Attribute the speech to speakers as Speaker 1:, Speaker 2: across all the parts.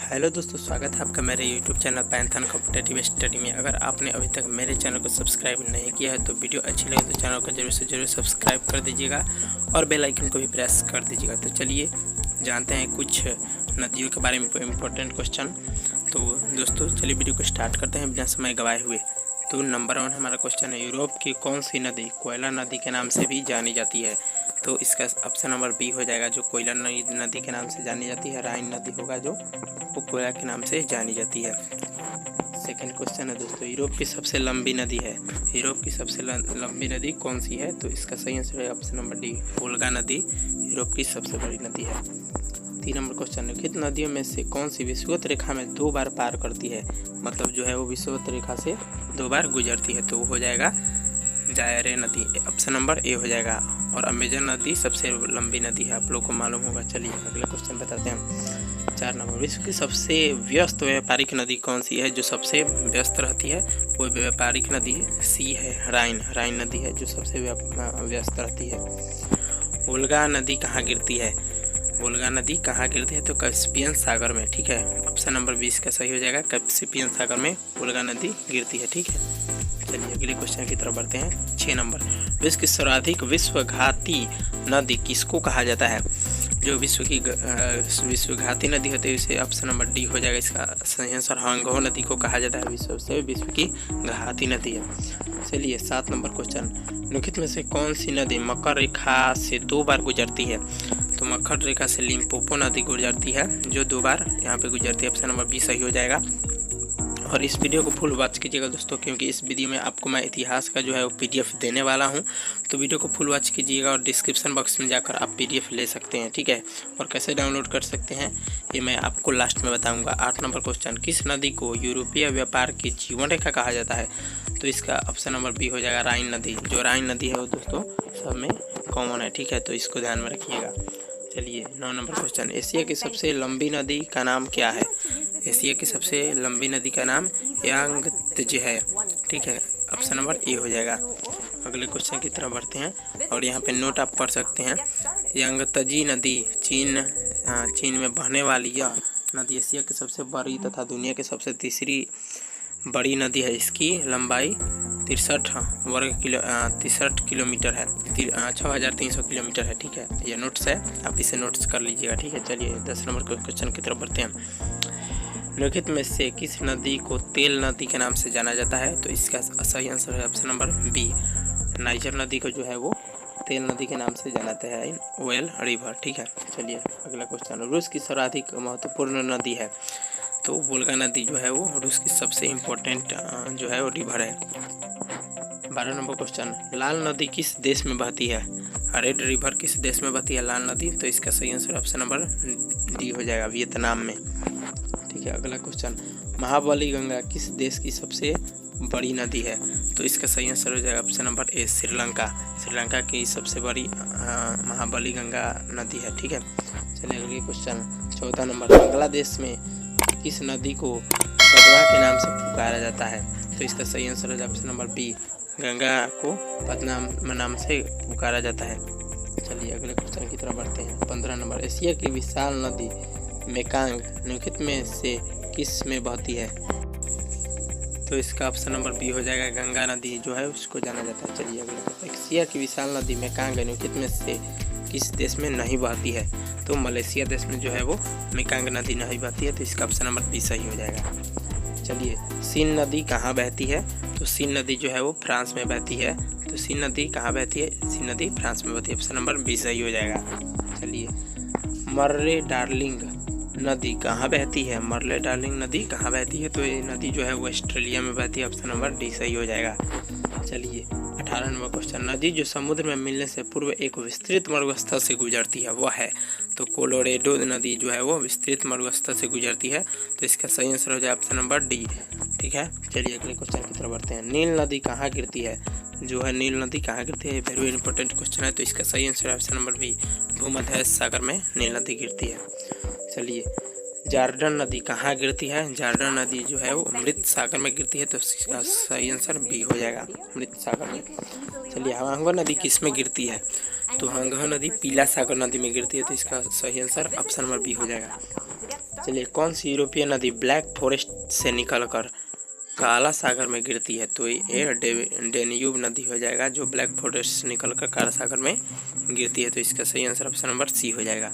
Speaker 1: Hello दोस्तों, स्वागत है आपका मेरे YouTube channel Python competitive study में। अगर आपने अभी तक मेरे चैनल को सब्सक्राइब नहीं किया है तो वीडियो अच्छी लगे तो चैनल को जरूर से जरूर सब्सक्राइब कर दीजिएगा और बेल आइकन को भी प्रेस कर दीजिएगा। तो चलिए जानते हैं कुछ नदियों के बारे में इम्पोर्टेंट क्वेश्चन। तो दोस्तों चलिए वीडियो को स्टार्ट करते हैं बिना समय गवाए हुए। तो नंबर 1 हमारा क्वेश्चन है, यूरोप की कौन सी नदी कोयला नदी के नाम से भी जानी जाती है? तो इसका ऑप्शन नंबर बी हो जाएगा, जो कोयला नदी के नाम से जानी जाती है। राइन नदी होगा जो वो कोयला के नाम से जानी जाती है। सेकंड क्वेश्चन है दोस्तों, यूरोप की सबसे लंबी नदी है। यूरोप की सबसे लंबी नदी कौन सी है? तो इसका सही आंसर है ऑप्शन नंबर डी, वोल्गा नदी यूरोप की सबसे बड़ी नदी है। 3 नंबर क्वेश्चन, निम्नलिखित नदियों में से कौन सी विषुवत रेखा में 2 बार पार करती है? मतलब जो है वो विषुवत रेखा से 2 बार गुजरती है, तो वो हो जाएगा जायरे नदी, ऑप्शन नंबर ए हो जाएगा। और अमेजन नदी सबसे लंबी नदी है, आप लोग को मालूम होगा। चलिए अगला क्वेश्चन बताते हैं। 4 नंबर, विश्व की सबसे व्यस्त व्यापारिक नदी कौन सी है? जो सबसे व्यस्त रहती है वो व्यापारिक नदी सी है, राइन नदी है जो सबसे व्यस्त रहती है। वोल्गा नदी कहाँ गिरती है? वोल्गा नदी कहाँ गिरती है? तो कैस्पियन सागर में, ठीक है। ऑप्शन नंबर 20 का सही हो जाएगा, कैस्पियन सागर में वोल्गा नदी गिरती है, ठीक है। चलिए अगले क्वेश्चन की तरफ बढ़ते हैं। 6 नंबर, विश्व की सर्वाधिक विश्वघाती नदी किसको कहा जाता है? जो विश्वघाती नदी होती है उसे ऑप्शन नंबर डी हो जाएगा। इसका सही आंसर हांगहो नदी को कहा जाता है, विश्व की घाती नदी है। चलिए 7 नंबर क्वेश्चन, निम्नलिखित में से कौन सी नदी मकर रेखा से 2 बार गुजरती है? तो मकर रेखा से लिम्पोपो नदी गुजरती है जो 2 बार यहाँ पे गुजरती है, ऑप्शन नंबर बी सही हो जाएगा। और इस वीडियो को फुल वॉच कीजिएगा दोस्तों, क्योंकि इस वीडियो में आपको मैं इतिहास का जो है वो पीडीएफ देने वाला हूं। तो वीडियो को फुल वॉच कीजिएगा और डिस्क्रिप्शन बॉक्स में जाकर आप पीडीएफ ले सकते हैं, ठीक है। और कैसे डाउनलोड कर सकते हैं ये मैं आपको लास्ट में बताऊंगा। 8 नंबर क्वेश्चन, किस नदी को यूरोपीय व्यापार की जीवन रेखा कहा जाता है? तो इसका ऑप्शन नंबर बी हो जाएगा, राइन नदी। जो राइन नदी है वो दोस्तों सब में कॉमन है, ठीक है, तो इसको ध्यान में रखिएगा। चलिए 9 नंबर क्वेश्चन, एशिया की सबसे लंबी नदी का नाम क्या है? एशिया की सबसे लंबी नदी का नाम यांगत्जे है, ठीक है, ऑप्शन नंबर ए हो जाएगा। अगले क्वेश्चन की तरफ बढ़ते हैं और यहाँ पे नोट आप पढ़ सकते हैं। यांगत्जे नदी चीन में बहने वाली यह नदी एशिया की सबसे बड़ी तथा दुनिया की सबसे तीसरी बड़ी नदी है। इसकी लंबाई 63 किलोमीटर है, 6300 किलोमीटर है, ठीक है। ये नोट्स है, आप इसे नोट्स कर लीजिएगा, ठीक है। चलिए 10 नंबर क्वेश्चन की तरफ बढ़ते हैं। निम्नलिखित में से किस नदी को तेल नदी के नाम से जाना जाता है? तो इसका सही आंसर है ऑप्शन नंबर बी, नाइजर नदी को जो है वो तेल नदी के नाम से जाना जाता है, ओयल रिवर, ठीक है। चलिए अगला क्वेश्चन, रूस की सर्वाधिक महत्वपूर्ण नदी है? तो वोल्गा नदी जो है वो रूस की सबसे इम्पोर्टेंट जो है वो रिवर है। 12 नंबर क्वेश्चन, लाल नदी किस देश में बहती है? रेड रिवर किस देश में बहती है लाल नदी? तो इसका सही आंसर ऑप्शन नंबर डी हो जाएगा, वियतनाम में, ठीक है। अगला क्वेश्चन, महाबली गंगा किस देश की सबसे बड़ी नदी है? तो इसका सही आंसर हो जाएगा ऑप्शन नंबर ए, श्रीलंका की सबसे बड़ी महाबली गंगा नदी है, ठीक है। चलिए अगले क्वेश्चन 14 नंबर, बांग्लादेश में किस नदी को पद्मा के नाम से पुकारा जाता है? तो इसका सही आंसर है ऑप्शन नंबर बी, गंगा को पद्मा नाम से पुकारा जाता है। चलिए अगले क्वेश्चन की तरफ बढ़ते हैं। 15 नंबर, एशिया की विशाल नदी मेकांग निम्नलिखित में से किस में बहती है? तो इसका ऑप्शन नंबर बी हो जाएगा, गंगा नदी जो है उसको जाना जाता है। चलिए अगले क्वेश्चन, एशिया की विशाल नदी मेकांग निम्नलिखित में से किस देश में नहीं बहती है? तो मलेशिया देश में जो है वो मेकांग नदी नहीं बहती है, तो इसका ऑप्शन नंबर बी सही हो जाएगा। चलिए सीन नदी कहाँ बहती है? तो सीन नदी जो है वो फ्रांस में बहती है। तो सीन नदी कहाँ बहती है? सीन नदी फ्रांस में बहती है, ऑप्शन नंबर बी सही हो जाएगा। चलिए मर्रे डार्लिंग नदी कहाँ बहती है? मर्ले डार्लिंग नदी कहाँ बहती है? तो ये नदी जो है वो ऑस्ट्रेलिया में बहती है, ऑप्शन नंबर डी सही हो जाएगा। चलिए 18 नंबर क्वेश्चन, नदी जो समुद्र में मिलने से पूर्व एक विस्तृत मरुस्थल से गुजरती है वह है? तो कोलोरेडो नदी जो है वो विस्तृत मरुस्थल से गुजरती है, तो इसका सही आंसर हो जाए ऑप्शन नंबर डी, ठीक है। चलिए अगले क्वेश्चन की तरफ बढ़ते हैं। नील नदी कहाँ गिरती है? जो है नील नदी कहाँ गिरती है, वेरी इंपॉर्टेंट क्वेश्चन है, तो इसका सही आंसर ऑप्शन नंबर बी, भूमध्य सागर में नील नदी गिरती है। चलिए जॉर्डन नदी कहाँ गिरती है? जॉर्डन नदी जो है वो अमृत सागर में गिरती है, तो इसका सही आंसर बी हो जाएगा, अमृत सागर में। चलिए हांगो नदी किस में गिरती है? तो हांगो नदी पीला सागर नदी में गिरती है, तो इसका सही आंसर ऑप्शन नंबर बी हो जाएगा। चलिए, कौन सी यूरोपीय नदी ब्लैक फॉरेस्ट से निकलकर काला सागर में गिरती है? तो ये डेन्यूब नदी हो जाएगा, जो ब्लैक फॉरेस्ट से निकलकर काला सागर में गिरती है। तो इसका सही आंसर ऑप्शन नंबर सी हो जाएगा।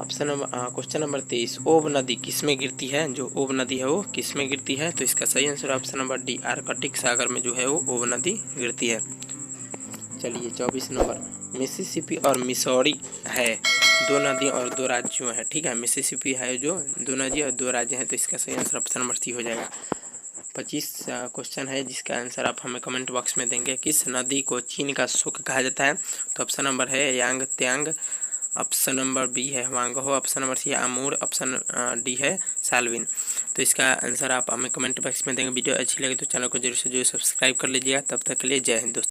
Speaker 1: क्वेश्चन नंबर 23, ओब नदी किस में गिरती है? जो ओब नदी है वो किस में गिरती है? तो इसका सही answer option number D, Arctic सागर में जो है वो ओब नदी गिरती है। चलिए 24 नंबर, मिसिसिपी और मिसौरी है दो नदी और दो राज्यों है, ठीक है। मिसिसिपी है जो दो नदी और दो राज्य हैं, तो इसका सही आंसर ऑप्शन नंबर सी हो जाएगा। 25 क्वेश्चन है जिसका आंसर आप हमें कमेंट बॉक्स में देंगे। किस नदी को चीन का शुक्र कहा जाता है? तो ऑप्शन नंबर है यांग त्यांग, ऑप्शन नंबर बी है हुआंगहो, ऑप्शन नंबर सी है अमूर, ऑप्शन डी है सालविन। तो इसका आंसर आप हमें कमेंट बॉक्स में देंगे। वीडियो अच्छी लगे तो चैनल को जरूर से जरूर सब्सक्राइब कर लीजिएगा। तब तक के लिए जय हिंद दोस्तों।